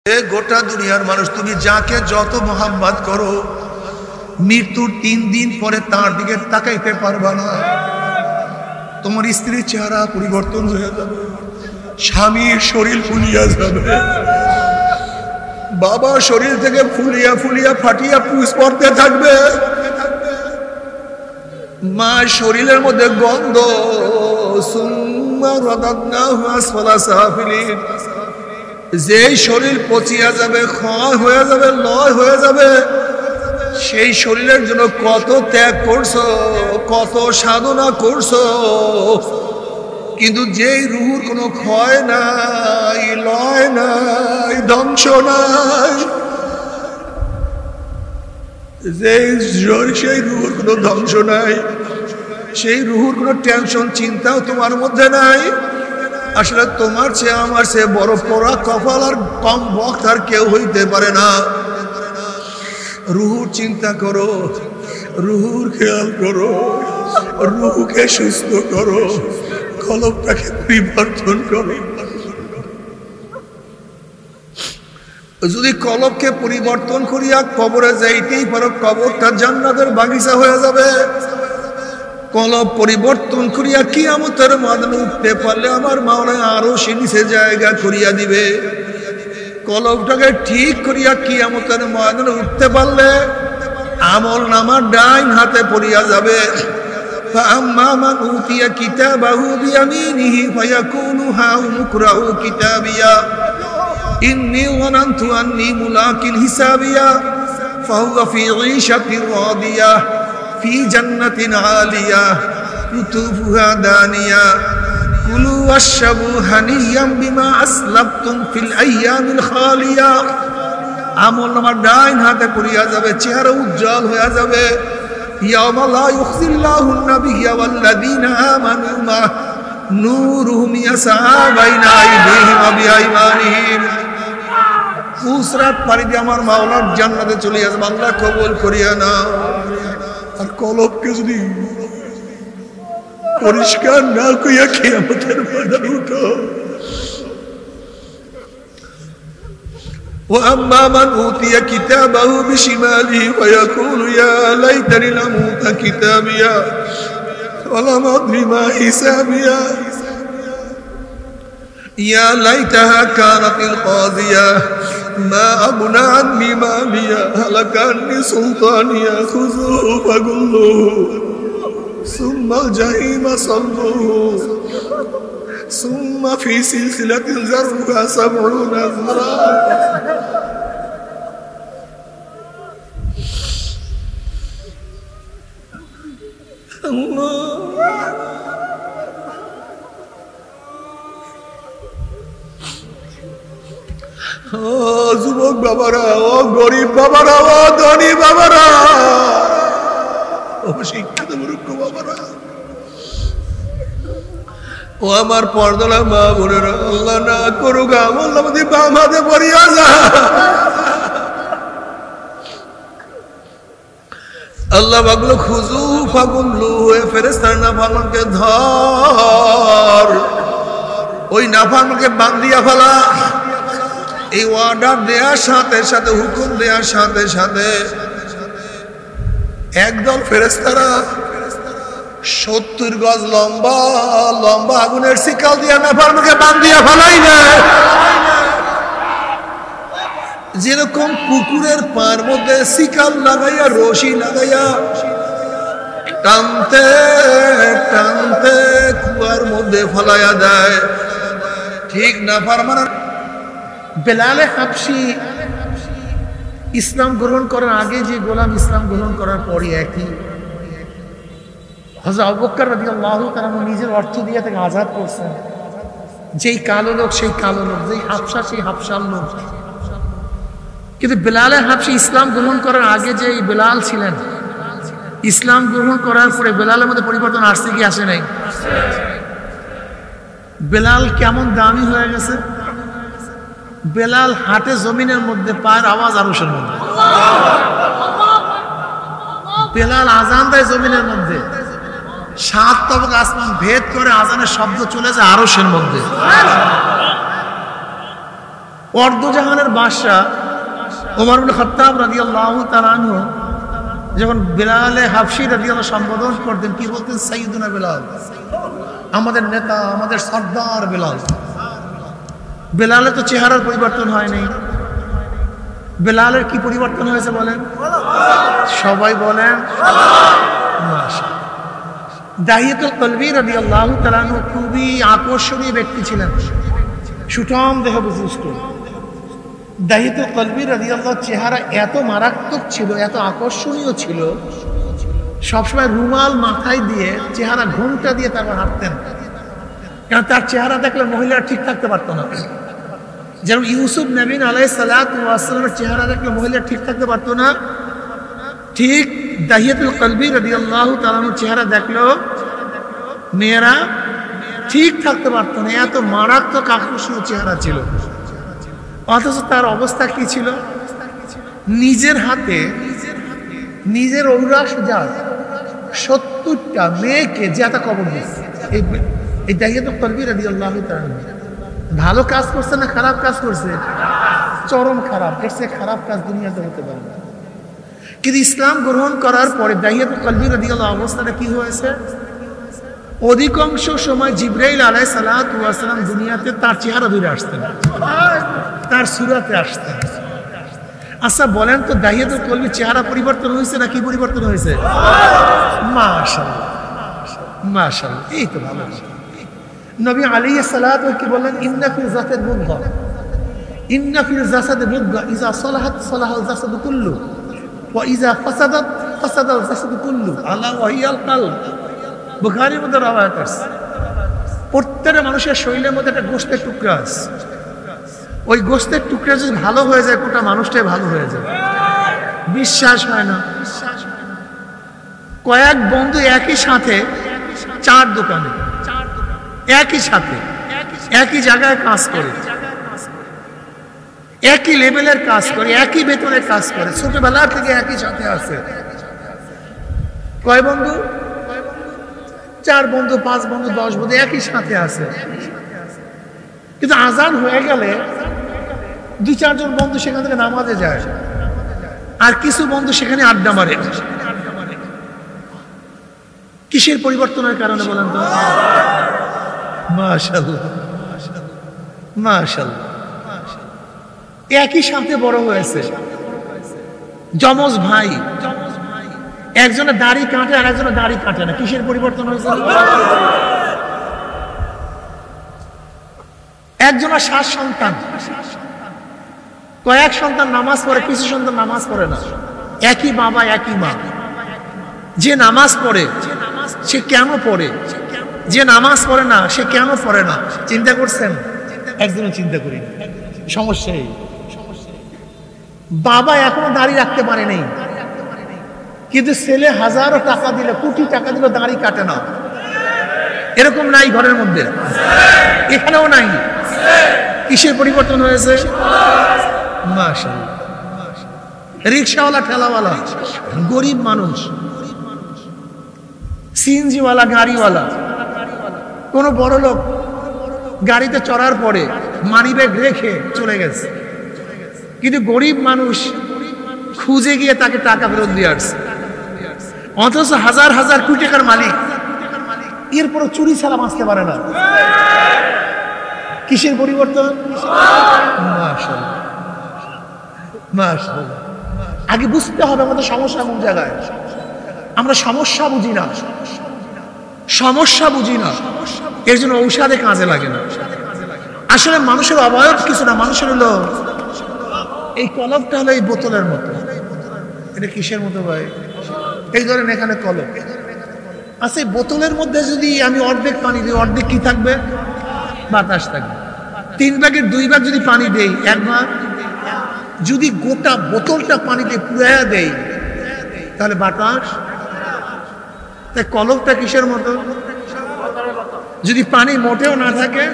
এ গোটা দুনিয়ার মানুষ, তুমি যাকে যত মোহাম্মত করো, মৃত্যুর 3 দিন পরে তার দিকে তাকাইতে পারবা না। তোমার স্ত্রীর চেহারা পরিবর্তন হয়ে যাবে, স্বামীর শরীর ফুলিয়া যাবে, বাবা শরীর থেকে ফুলিয়া ফুলিয়া ফাটিয়া পুষ পড়তে থাকবে, মা শরীরের মধ্যে গন্ধ, সুম্মা রাদাদনাহু আসফালা সাফিলিন, যেই শরীর পচিয়া যাবে, ক্ষয় হয়ে যাবে, লয় হয়ে যাবে, সেই শরীরের জন্য কত ত্যাগ করছো, কত সাধনা করছো, কিন্তু যেই রুহুর কোনো ক্ষয় নাই, লয় নাই, ধ্বংস নাই, সেই রুহুর কোনো ধ্বংস নাই, সেই রুহুর কোনো টেনশন চিন্তাও তোমার মধ্যে নাই। আসলে তোমার চেয়ে আমার চেয়ে বড় পড়া কপাল আর কম বক্ত আর কেউ হইতে পারে না। রুহুর চিন্তা করো, রুহুর খেয়াল করো, রুহুকে সুস্থ করো, কলবটাকে পরিবর্তন করো। যদি কলবকে পরিবর্তন করিয়া কবরে যাইতেই পারো, কবরটা জান্নাতের বাগিচা হয়ে যাবে। কলব পরিবর্তন করিয়া কিয়ামতের ময়দানে উঠতে পারলে আমার মাওলা আরো সে নিচে জায়গা করিয়া দিবে। কলবটাকে ঠিক করিয়া কিয়ামতের ময়দানে উঠতে পারলে আমল নামা ডাইন হাতে পড়িয়া যাবে। فأما من أوتي كتابه بيمينه فيقول هاؤم اقرءوا كتابيه إني ظننت أني ملاق حسابيه فهو في عيشة راضية في جنة عالية قطوفها دانية كلوا واشربوا هنيئا بما أسلفتم في الأيام الخالية। আমল নামার ডাইন হাতে পড়িয়া যাবে, চেহারা উজ্জ্বল হয়ে যাবে। ইয়াওমা লা ইউখজিল্লাহু আন-নাবিয়্যা ওয়াল্লাযীনা আমানু মা নূরুহুম ইয়াসআ বাইনা আইদিহিম ওয়া বিআইমানিহিম। ফুসরাত পাড়ি দিয়ে আমার মাওলার জান্নাতে চলে যাবে। আল্লাহ কবুল করিয়া নাও। আর কলবকে যদি পরিষ্কার না করিয়া কিয়ামতের ময়দানে উঠো। وأما من أوتي كتابه بشماله فيقول يا ليتني لم أوت كتابيه ولم أدر ما حسابيه يا ليتها كانت القاضية ما أغنى عني ماليه هلك عني سلطانيه خذوه فغلوه ثم الجحيم صلوه ثم في سلسلة ذرعها 70 ذراعا ও যুবক বাবারা, ও গরিব বাবারা, ও ধনী বাবারা, ও শিক্ষিত মূর্খ বাবারা, ও আমার পর্দালা মা বোনেরা, আল্লাহ না করুক আমল নামা বাম হাতে পড়িয়া যা। আল্লাহ বাগলো খুজু ফাগুল্লু, ফেরেশতার নাফরমানকে ধর, ওই নাফরমানকে বান্ধিয়া ফেলা। এই অর্ডার দেওয়ার সাথে সাথে, হুকুম দেওয়ার সাথে সাথে একদল ফেরেশতারা 70 গজ লম্বা লম্বা আগুনের শিকল দিয়া নাফরমানকে বান্ধিয়া ফেলাই না। যেরকম পুকুরের পার মধ্যে শিকল লাগাইয়া, রশি লাগাইয়া টানতে টানতে কুয়ার মধ্যে ফলাইয়া দেয়, ঠিক নাফরমান বেলালে হাবশি ইসলাম গ্রহণ করার আগে যে গোলাম, ইসলাম গ্রহণ করার পরই একই। হযরত আবু বকর রাদিয়াল্লাহু তাআলা নিজের অর্থ দিয়ে তাকে আজাদ করছেন। যেই কালো লোক সেই কালো লোক, যেই হাবশা সেই হাবশার লোক। কিন্তু বেলালে হাবশি ইসলাম গ্রহণ করার আগে যে বেলাল ছিলেন, ইসলাম গ্রহণ করার পরে বেলালের মধ্যে পরিবর্তন আসছে কি আসে নাই? বেলাল কেমন দামি হয়ে গেছে। বেলাল হাঁটে জমিনের মধ্যে, পায়ের আওয়াজ আরশের মধ্যে। বেলাল আজান দেয় জমিনের মধ্যে, 7 তবক আসমান ভেদ করে আজানের শব্দ চলে যায় আরশের মধ্যে। অর্ধজাহানের বাদশা ওমর ইবনে খাত্তাব রাদিয়াল্লাহু তাআলা আনহু যখন বেলালে হাবশি রাদিয়াল্লাহু সম্বোধন করতেন, কি বলতেন? সাইয়্যিদুনা বেলাল, আমাদের নেতা, আমাদের সর্দার বেলাল। বেলালের তো চেহারার পরিবর্তন হয়নি। বেলালের কি পরিবর্তন হয়েছে বলেন? সবাই বলেন মাশাআল্লাহ। দাহিয়াতুল কলবি রাদিয়াল্লাহু তাআলা আনহু খুবই আকর্ষণীয় ব্যক্তি ছিলেন, সুঠাম দেহ বিশিষ্ট। দাহিয়াতুল কলবি রাদিয়াল্লাহু চেহারা এত মারাত্মক ছিল, এত আকর্ষণীয় ছিল, সবসময় রুমাল মাথায় দিয়ে চেহারা ঘোমটা দিয়ে তারপর হাঁটতেন, কারণ তার চেহারা দেখলে মহিলারা ঠিক থাকতে পারতো না। যেমন ইউসুফ নবী আলাইহিস সালাতু ওয়াস সালামের চেহারা দেখলে মহিলা ঠিক থাকতে পারতো না, ঠিক দাহিয়াতুল কলবি রাদিয়াল্লাহু তাআলার চেহারা দেখলেও মেয়েরা ঠিক থাকতে পারতো না, এত মারাত্মক আকর্ষণীয় চেহারা ছিল। অথচ তার অবস্থা কি ছিল? নিজের হাতে নিজের ঔরাসজাত 70টা মেয়েকে জাতা কবর দিয়েছে। এই দাহিয়াতুল কলবি রাদিয়াল্লাহু তাআলা ভালো কাজ করছে না খারাপ কাজ করছে? চরম খারাপ। এর চেয়ে খারাপ কাজ দুনিয়াতে হতে পারে না। কিন্তু ইসলাম গ্রহণ করার পরে দাহিয়াতুল কলবি রাদিয়াল্লাহু অবস্থাটা কি হয়েছে? অধিকাংশ সময় জিবরাইল আলাইহিস সালাতু ওয়াস সালাম দুনিয়াতে তার চেহারা ধরে আসতেন, তার সুরাতে আসতেন। আচ্ছা বলেন তো, দাহিয়াতুল কলবির চেহারা পরিবর্তন হয়েছে না কি পরিবর্তন হয়েছে? মাশাআল্লাহ মাশাআল্লাহ, এই তো ভালো। নবী আলাইহিস সালাতু কি বললেন? ইন্না ফি যাতিল মুদগা, ইন্না ফি জাসাদিল মুদগা ইযা সালাহাত সালাহাল জাসাদু কুল্লু ওয়া ইযা ফাসাদাত ফাসাদাল জাসাদু কুল্লু আলা ওয়া হিয়াল কলব। বুখারীর মধ্যে রওয়ায়াত আছে, প্রত্যেকটা মানুষের শরীরের মধ্যে একটা গোশতের টুকরা আছে। ওই গোশতের টুকরা যদি ভালো হয়ে যায়, গোটা মানুষটাই ভালো হয়ে যায়। বিশ্বাস হয় না? কয়েক বন্ধু একই সাথে 4 দোকানে একই সাথে একই জায়গায় কাজ করে, একই লেভেলের কাজ করে, একই বেতনের কাজ করে, ছোটবেলা থেকে একই সাথে আছে। কয় বন্ধু? 4 বন্ধু, 5 বন্ধু, 10 বন্ধু একই সাথে আছে। কিন্তু আজান হয়ে গেলে 2-4 জন বন্ধু সেখান থেকে নামাজে যায়, আর কিছু বন্ধু সেখানে আড্ডা মারে। কিসের পরিবর্তনের কারণে বলেন তো? মাশাআল্লাহ মাশাআল্লাহ। একই সাথে বড় হয়েছে, যমজ ভাই, একজনের দাড়ি কাটে আর একজনের দাড়ি কাটে না। কিসের পরিবর্তন হয়েছে? একজনের 7 সন্তান, কয়েক সন্তান নামাজ পড়ে, কিছু সন্তান নামাজ পড়ে না। একই বাবা একই মা। যে নামাজ পড়ে সে কেন পড়ে, যে নামাজ পড়ে না সে কেন পড়ে না? চিন্তা করছেন? একদিনও চিন্তা করি। সমস্যা এই, বাবা এখনো দাড়ি রাখতে পারে নাই, কিন্তু ছেলে হাজারো টাকা দিলে, কোটি টাকা দিলে দাড়ি কাটে না। এরকম নাই ঘরের মধ্যে? এখানেও নাই। কিসের পরিবর্তন হয়েছে? মাশাআল্লাহ। রিকশাওয়ালা, ঠেলাওয়ালা, গরিব মানুষ, সিএনজিওয়ালা, গাড়িওয়ালা, কোনো বড় লোক গাড়িতে চড়ার পরে মানিব্যাগ রেখে চলে গেছে, কিন্তু গরিব মানুষ খুঁজে গিয়ে তাকে টাকা ফেরত দিয়ে আসছে। অথচ হাজার হাজার কোটি টাকার মালিক, এরপরও চুরি ছাড়া বাঁচতে পারে না। কিসের পরিবর্তন? মাশাআল্লাহ মাশাআল্লাহ। আগে বুঝতে হবে আমাদের সমস্যা কোন জায়গায়। আমরা সমস্যা বুঝি না, সমস্যা বুঝি না, এর জন্য ঔষধে কাজে লাগে না। আসলে মানুষের অবয়ব কিছু না, মানুষের হলো এই কলবটা হলো এই বোতলের মতো। এটা কিসের মতো ভাই? এই ধরেন এখানে কলব আছে, বোতলের মধ্যে যদি আমি অর্ধেক পানি দিই, অর্ধেক কি থাকবে? বাতাস থাকবে। 3 ভাগের 2 ভাগ যদি পানি দেই, 1 ভাগ। যদি গোটা বোতলটা পানিতে পুরাইয়া দেই, তাহলে বাতাস। তাই কলবটা কিসের মতো? যদি পানি মোটেও না থাকে,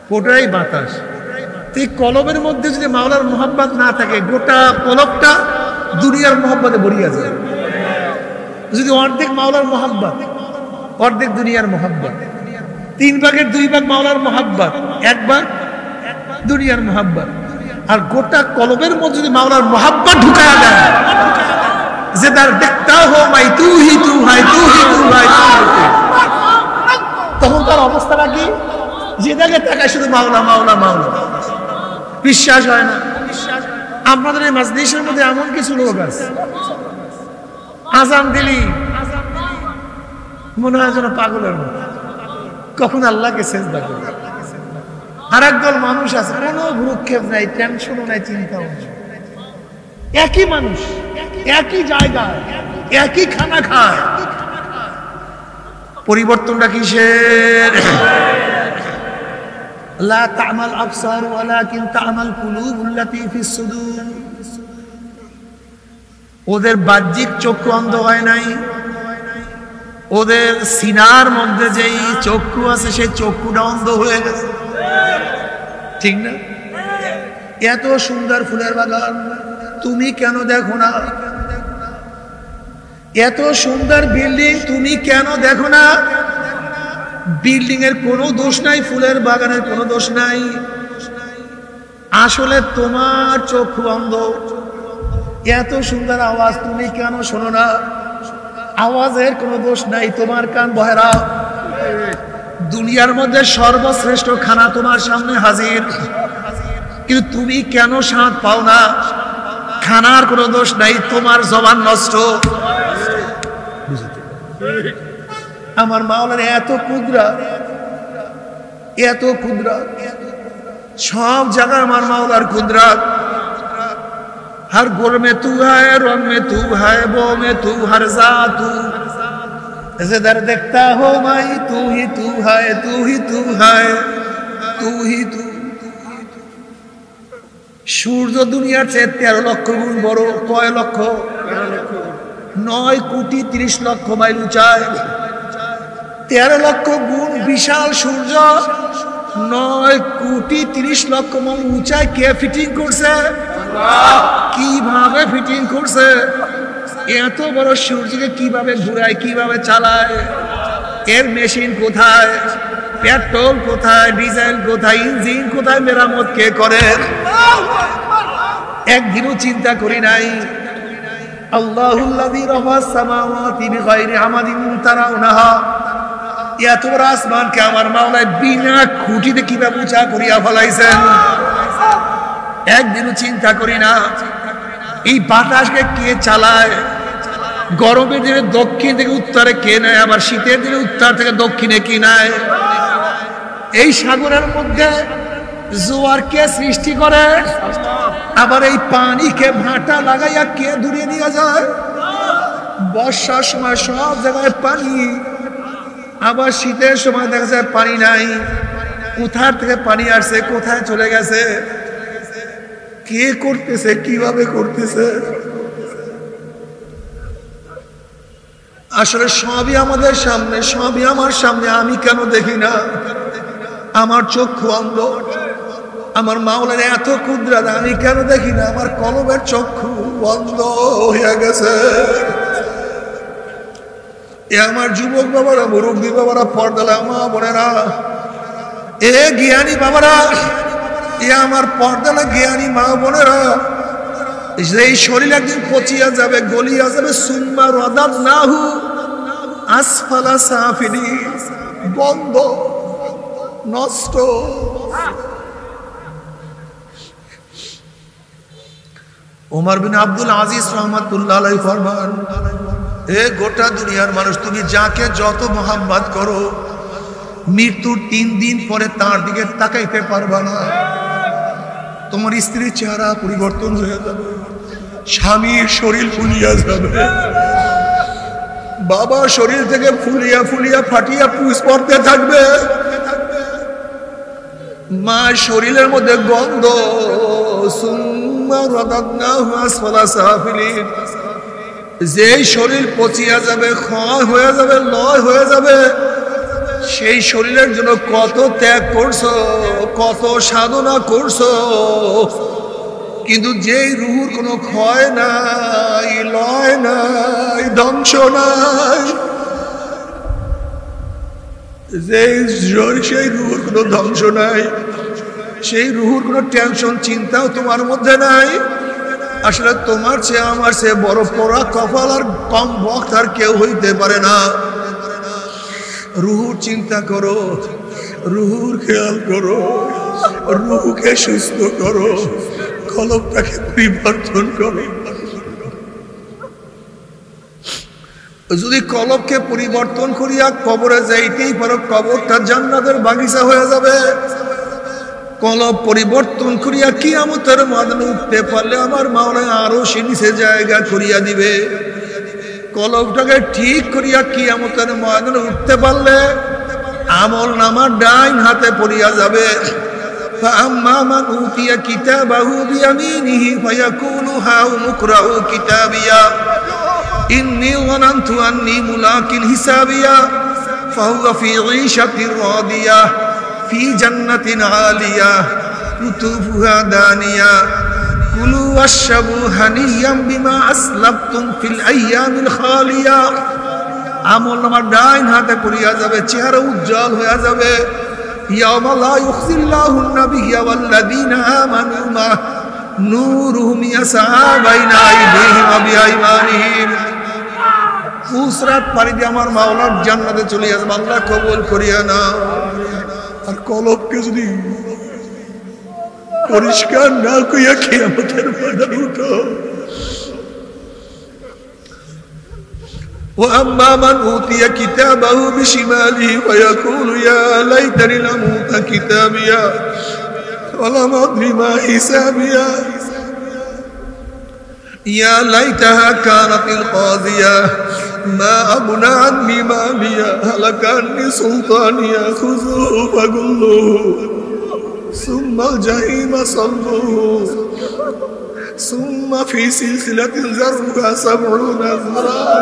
পুরোটাই বাতাস। এই কলবের মধ্যে যদি মাওলার মোহাব্বত না থাকে, গোটা কলবটা দুনিয়ার মোহাব্বতে ভরিয়া যায়। যদি অর্ধেক মাওলার মোহাব্বত, অর্ধেক দুনিয়ার মোহাব্বত, 3 ভাগের 2 ভাগ মাওলার মোহাব্বত, 1 ভাগ দুনিয়ার মোহাব্বত। আর গোটা কলবের মধ্যে যদি মাওলার মোহাব্বত ঢুকায়া দেয়, যে তার দেখতা হো মাই তু হি তু হাই তু হি তু হাই, তখন তার অবস্থাটা কি? যে দেখে তাকায় শুধু মাওলা মাওলা মাওলা, বিশ্বাস হয় না। আপনাদের এই মাজলিসের মধ্যে এমন কিছু লোক আছে, আজান দিলি মনে হয় যেন পাগলের মতো, কখন আল্লাহকে সেজদা করে। আর একদল মানুষ আছে, কোনো ভ্রুক্ষেপ নাই, টেনশনও নাই, চিন্তাও নাই, একই মানুষ, একই জায়গায়, একই খানা খায়। পরিবর্তনটা কিসের? লা তা'মাল আবসার ওয়ালাকিন তা'মাল কুলুবুল্লাতী ফিস সুদূর। ওদের বাহ্যিক চক্ষু অন্ধ হয় নাই, ওদের সিনার মধ্যে যেই চক্ষু আছে সেই চক্ষুটা অন্ধ হয়ে গেছে, ঠিক না? এত সুন্দর ফুলের বাগান তুমি কেন দেখো না? এত সুন্দর বিল্ডিং তুমি কেন দেখো না? বিল্ডিং এর কোনো দোষ নাই, ফুলের বাগানের কোনো দোষ নাই, আসলে তোমার চক্ষু অন্ধ। এত সুন্দর আওয়াজ তুমি কেন শোনো না? আওয়াজের কোনো দোষ নাই, তোমার কান বহেরা। দুনিয়ার মধ্যে সর্বশ্রেষ্ঠ খানা তোমার সামনে হাজির, কিন্তু তুমি কেন স্বাদ পাও না? খানার কোনো দোষ নাই, তোমার জবান নষ্ট। আমার মাওলার এত কুদরত, এত কুদরত, সব জায়গায় আমার মাওলার কুদরত। हर गुर में तू है, रंग में तू है, वो में तू, हर जा तू। जिधर देखता हो माई तू ही तू है, तू ही तू है, तू ही तू। সূর্য দুনিয়ার চেয়ে 13 লক্ষ গুণ বড়। কয় লক্ষ? 9 কোটি 30 লক্ষ মাইল উঁচায়। 13 লক্ষ গুণ বিশাল সূর্য 9 কোটি 30 লক্ষ মাইল উঁচায় কে ফিটিং করছে? কিভাবে ফিটিং করছে? এত বড় সূর্যকে কিভাবে ঘুরায়, কিভাবে চালায়? এর মেশিন কোথায়? পেট্রোল কোথায়? ডিজেল কোথায়? ইঞ্জিন কোথায়? মেরামত কে করে? একদিনও চিন্তা করি নাই। আল্লাহুল্লাযী রাফা'আস সামাওয়াতি বিগাইরি আমাদিন তারাউনাহা। এত বড় আসমানকে আমার মাওলা বিনা খুঁটিতে কিভাবে উঁচা করিয়া ফলাইছেন, একদিনও চিন্তা করি না। এই বাতাসকে কে চালায়? গরমের দিনে দক্ষিণ থেকে উত্তরে কে নেয়, আবার শীতের দিনে উত্তর থেকে দক্ষিণে কে নেয়? এই সাগরের মধ্যে জোয়ার কে সৃষ্টি করে? আবার এই পানিকে ভাটা লাগাইয়া কে দূরে নিয়ে যায়? বর্ষার সময় সব জায়গায় পানি, আবার শীতের সময় দেখা যায় পানি নাই। কোথার থেকে পানি আসছে, কোথায় চলে গেছে, কে করতেছে, কিভাবে করতেছে? আসলে সবই আমাদের সামনে, সবই আমার সামনে, আমি কেন দেখি না? আমার চক্ষু অন্ধ। আমার মাওলার এত কুদরত, আমি কেন দেখি না? আমার কলবের চক্ষু বন্ধ হয়ে গেছে। এ আমার যুবক বাবারা, মুরব্বী বাবারা, পর্দালা মা বোনেরা, এ জ্ঞানী বাবারা, এ আমার পর্দালা জ্ঞানী মা বোনেরা, এই শরীর একদিন পচিয়া যাবে, গলিয়া যাবে। সুম্মা রাদাদনাহু আসফালা সাফিলিন। বন্ধ, নষ্ট। ওমর বিন আব্দুল আজিজ রহমাতুল্লাহ আলাইহি ফরমান, এ গোটা দুনিয়ার মানুষ, তুমি যাকে যত মোহাম্মত করো, মৃত্যুর 3 দিন পরে তার দিকে তাকাইতে পারবা না। তোমার স্ত্রীর চেহারা পরিবর্তন হয়ে যাবে, স্বামীর শরীর ফুলিয়া যাবে, বাবা শরীর থেকে ফুলিয়া ফুলিয়া ফাটিয়া পুষ পড়তে থাকবে, মা শরীরের মধ্যে গন্ধ। সুম্মা রাদাদনাহু আসফালা সাফিলিন। যেই শরীর পচিয়া যাবে, ক্ষয় হয়ে যাবে, লয় হয়ে যাবে, সেই শরীরের জন্য কত ত্যাগ করছো, কত সাধনা করছো, কিন্তু যেই রুহুর কোনো ক্ষয় নাই, লয় নাই, ধ্বংস নাই, সেই রুহুর কোনো ধ্বংস নাই, সেই রুহুর কোনো টেনশন চিন্তাও তোমার মধ্যে নাই। আসলে তোমার চেয়ে আমার চেয়ে বড় পড়া কপাল আর কম বক্ত আর কেউ হইতে পারে না। রুহুর চিন্তা করো, রুহুর খেয়াল করো, রুহুকে সুস্থ করো, কলবটাকে পরিবর্তন করো। যদি কলবকে পরিবর্তন করিয়া কবরে যাইতেই পারো, কবরটা জান্নাতের বাগিচা হয়ে যাবে। কলব পরিবর্তন করিয়া কিয়ামতের ময়দানে উঠতে পারলে আমার মাওলা আরো সে নিচে জায়গা করিয়া দিবে। কলবটাকে ঠিক করিয়া কিয়ামতের ময়দানে উঠতে পারলে আমল নামা ডাইন হাতে পড়িয়া যাবে। فأما من أوتي كتابه بيمينه فيقول هاؤم اقرءوا كتابيه إني ظننت أني ملاق حسابيه فهو في عيشة راضية في جنة عالية قطوفها دانية كلوا واشربوا هنيئا بما أسلفتم في الأيام الخالية। আমল নামা ডাইন হাতে পড়িয়া যাবে, চেহারা উজ্জ্বল হয়ে যাবে। ইয়াওমা লা ইউখজিল্লাহু আন-নাবিয়্যা ওয়াল্লাযীনা আমানু মা নূরুহুম ইয়াসআ বাইনা আইদিহিম ওয়া বিআইমানিহিম। ফুসরাত পাড়ি দিয়ে আমার মাওলার জান্নাতে চলে যাবে। আল্লাহ কবুল করিয়া নাও। আর কলবকে যদি পরিষ্কার না করিয়া কিয়ামতের ময়দানে উঠো। وأما من أوتي كتابه بشماله فيقول يا ليتني لم أوت كتابيه ولم أدر ما حسابيه يا ليتها كانت القاضية ما أغنى عني ماليه هلك عني سلطانيه خذوه فغلوه ثم الجحيم صلوه ثم في سلسلة ذرعها 70 ذراعا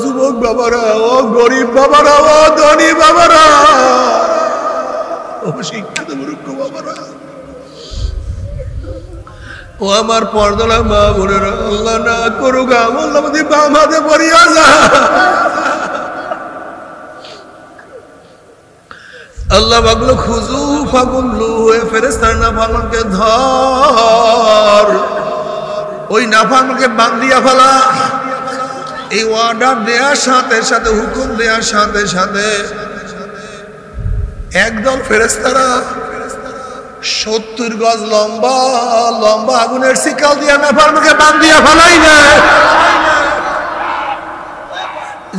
যুবক বাবারা, ও গরিব বাবারা, ও ধনী বাবারা, ও শিক্ষিত মূর্খ বাবারা, ও আমার পর্দালা মা বোনেরা, আল্লাহ না করুক আমল আমাদের বাম হাতে পড়িয়া যা। আল্লাহ বাগলো খুজু ফাগুল্লু হয়ে ফেরেস্তার নাফরমানকে ধর, ওই নাফরমানকে বান্ধিয়া ফেলা। এই অর্ডার দেওয়ার সাথে সাথে, হুকুম দেওয়ার সাথে সাথে একদল ফেরেস্তারা 70 গজ লম্বা লম্বা আগুনের শিকাল দিয়া নাফরমানকে বান্ধিয়া ফেলাই না।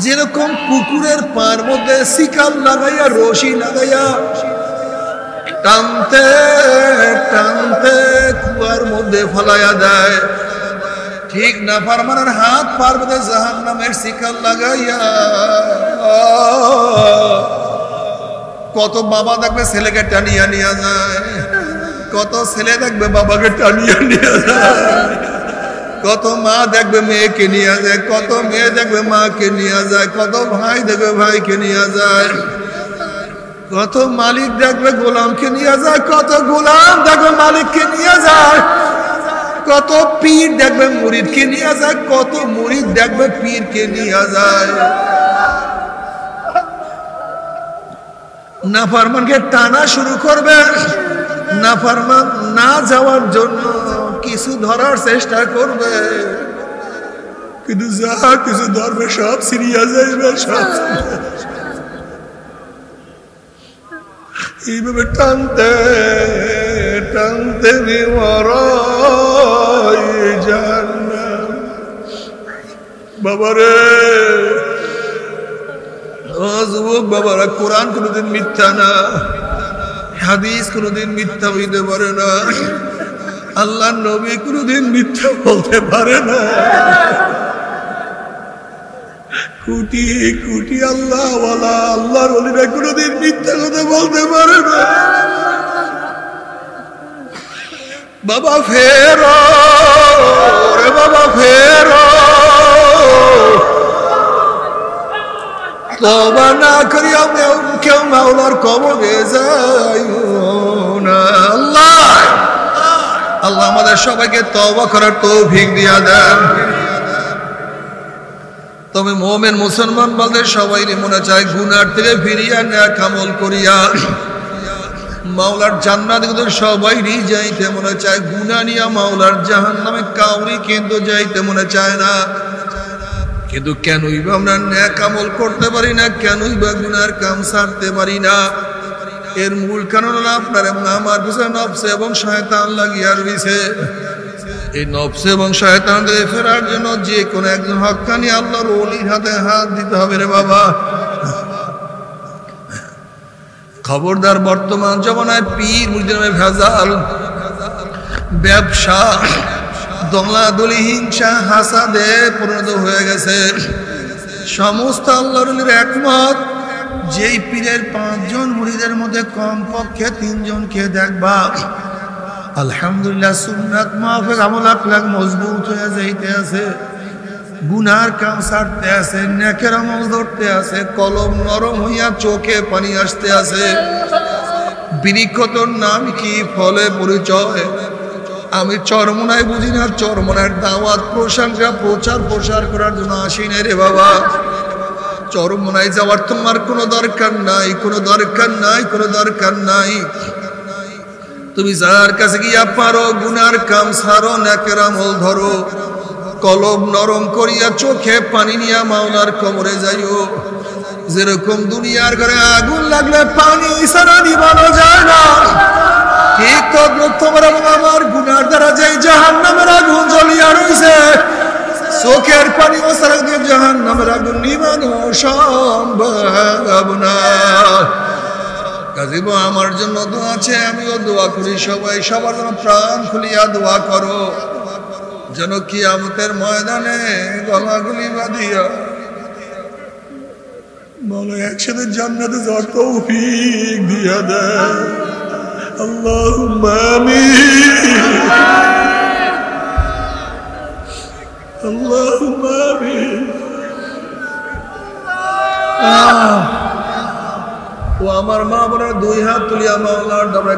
যেরকম পুকুরের পার মধ্যে শিকাল লাগাইয়া রশি লাগাইয়া টানতে টানতে কুয়ার মধ্যে ফলাইয়া দেয়, ঠিক নাফরমানের হাত পার মধ্যে জাহান্নামের শিকাল লাগাইয়া। কত বাবা দেখবে ছেলেকে টানিয়া নিয়ে যায়, কত ছেলে দেখবে বাবাকে টানিয়া নিয়ে যায়, কত মা দেখবে মেয়েকে নিয়ে যায়, কত মেয়ে দেখবে মাকে নিয়ে যায়, কত ভাই দেখবে ভাইকে নিয়ে যায়, কত মালিক দেখবে গোলামকে নিয়ে যায়, কত গোলাম দেখবে মালিককে নিয়ে যায়, কত পীর দেখবে মুরিদকে নিয়ে যায়, কত মুরিদ দেখবে পীরকে নিয়ে যায়। নাফরমানকে টানা শুরু করবে, নাফরমান না যাওয়ার জন্য কিছু ধরার চেষ্টা করবে, কিন্তু যা কিছু ধরবে সব সিরিয়া যাইবে, সব এইভাবে টানতে টানতে জাহান্নাম। বাবারে, ও যুবক বাবারা, কোরআন কোনদিন মিথ্যা না, হাদিস কোনদিন মিথ্যা হইতে পারে না, আল্লাহ নবী কোনদিন মিথ্যা বলতে পারে না। কোটি কোটি আল্লাহ ওয়ালা আল্লাহর ওলিরা কোনদিন মিথ্যা কথা বলতে পারে না। বাবা ফেরো রে, বাবা ফেরো, তওবা না করিয়া কেউ মাওলার কবরে যাইও না। আল্লাহ আমাদের সবাইকে তওবা করার তৌফিক দিয়া দেন। তবে মুমিন মুসলমান বলতে সবাই মনে চায় গুনার থেকে ফিরিয়া নেক আমল করিয়া মাওলার জান্নাতে কিন্তু সবাইরই যাইতে মনে চায়, গুনাহ নিয়া মাওলার জাহান্নামে কাউরি কিন্তু যাইতে মনে চায় না। কিন্তু কেনই বা আমরা নেক আমল করতে পারি না, কেনই বা গুনার কাম ছাড়তে পারি না? এর মূল কারণ হলো আপনার এবং আমার পিছনে নফস এবং শয়তান লাগিয়া রয়েছে। এই নফস এবং শয়তান থেকে ফেরার জন্য যে কোনো একজন হক্কানি আল্লাহর ওলির হাতে হাত দিতে হবে রে বাবা। খবরদার, বর্তমান জমানায় পীর মুরিদের নামে ভেজাল, ব্যবসা, দলাদলি, হিংসা, হাসাদে পরিণত হয়ে গেছে। সমস্ত আল্লাহর ওলির একমত, যেই পীরের 5 জন মুরিদের মধ্যে কমপক্ষে 3 জনকে দেখবা আলহামদুলিল্লাহ সুন্নাত মাফিক আমল আখলাক মজবুত হয়ে যাইতে আছে, গুনার কাম ছাড়তে আছে, নেকের আমল ধরতে আছে, কলম নরম হইয়া চোখে পানি আসতে আছে। বৃক্ষতর নাম কি, ফলে পরিচয়? আমি চরমনায় বুঝি না, চরমনার দাওয়াত প্রশংসা প্রচার প্রসার করার জন্য আসি না রে বাবা। চরমনায় যাওয়ার তোমার কোনো দরকার নাই, কোনো দরকার নাই, কোনো দরকার নাই। তুমি যার কাছে গিয়া পারো গুনার কাম ছাড়ো, নেকের আমল ধরো, কলম নরম করিয়া চোখে পানি নিয়া মাওলার কবরে যাইও। যেরকম দুনিয়ার ঘরে আগুন লাগলে পানি ছাড়া নিবানো যায় না, ঠিক তদ্রুপ তোমার এবং আমার গুনার দ্বারা যে জাহান্নামের আগুন জ্বলিয়া রইছে, চোখের পানি ও ছাড়া দিয়ে জাহান্নামের আগুন নিবানো সম্ভব না। কাজীব আমার জন্য দোয়া আছে, আমিও দোয়া করি, সবাই সবার জন্য প্রাণ খুলিয়া দোয়া করো, যেন কিয়ামতের ময়দানে গলাগুলি বাঁধিয়া বলো একসাথে জান্নাতে যাওয়ার তৌফিক দিয়া দেয়। আল্লাহুম্মা আমিন, আল্লাহুম্মা আমিন। ও আমার মা বোনের 2 হাত তুলিয়া মাওলার দরবারে